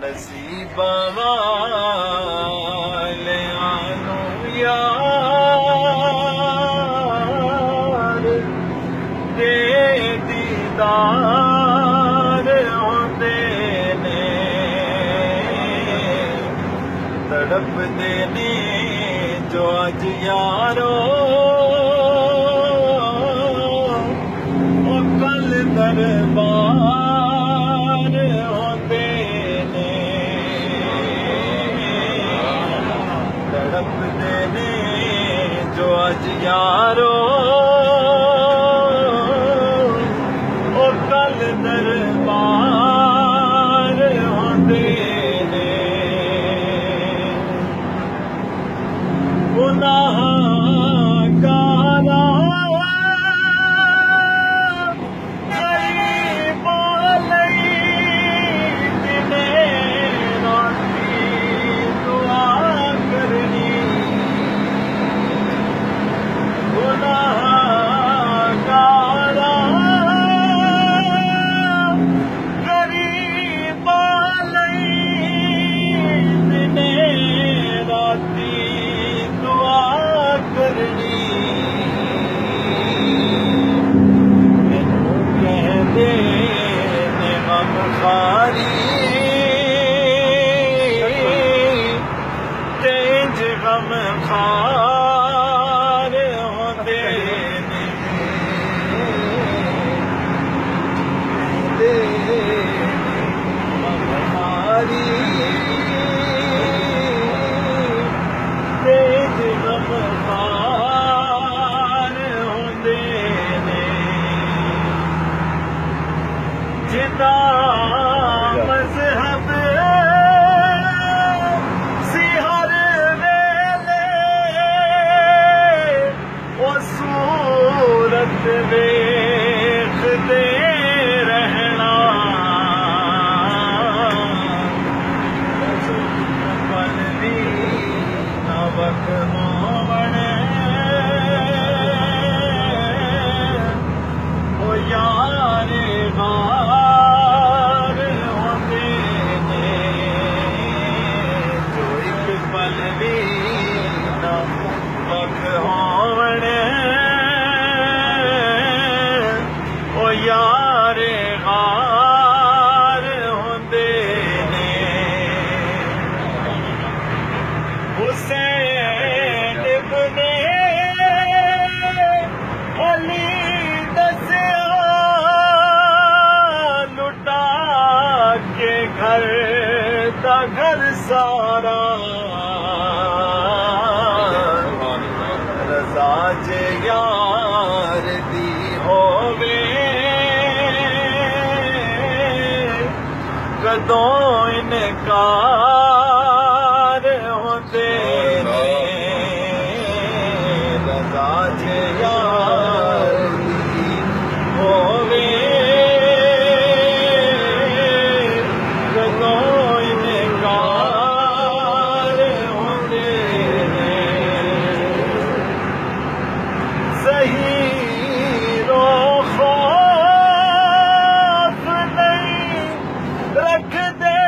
नसीबा वालियां यार दे दीदार होंदे ने, तड़पदे ने जो अज यारो कल दरबार होंदे ने, तड़पदे ने जो अज यारो कल दरबार होंदे ने। गुनाहगारा तेज गम खार होंदे ने, तेज गम खार होंदे ने। जिदा मज़हब सी हर वेले ओ सूरत वेखदे रहना, पल दी ना वक्त मोवणे ओ यारे गार होंदे ने, जो एक पल दी ना वक्त होवणे ओ यारे गार होंदे ने। हुसैन इब्ने अली दसिया लुटा के घर दा घर सारा, रज़ा जे यार दी होवे कदों इनकार होंदे ने, रज़ा जे यार दी होवे कदों इनकार होंदे ने। सही रो खौफ नहीं रखदे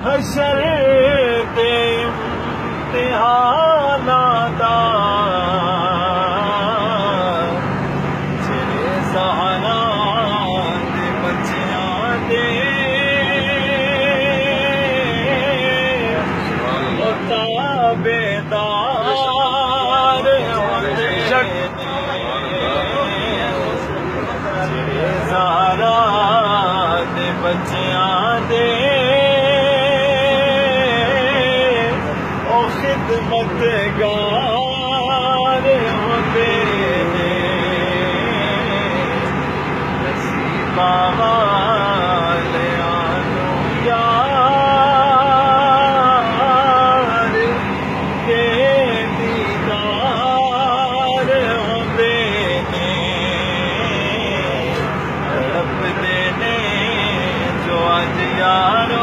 हशर दे इम्तिहानां दा, जिहड़े ज़हरा दे बच्चियां दे ओ ताबेदार होंदे ने, जिहड़े ज़हरा दे बच्चियां दे ओ खिदमतगार होंदे ने। नसीबा वालियां यार दे दीदार होंदे ने, तड़पदे ने जो अज यारो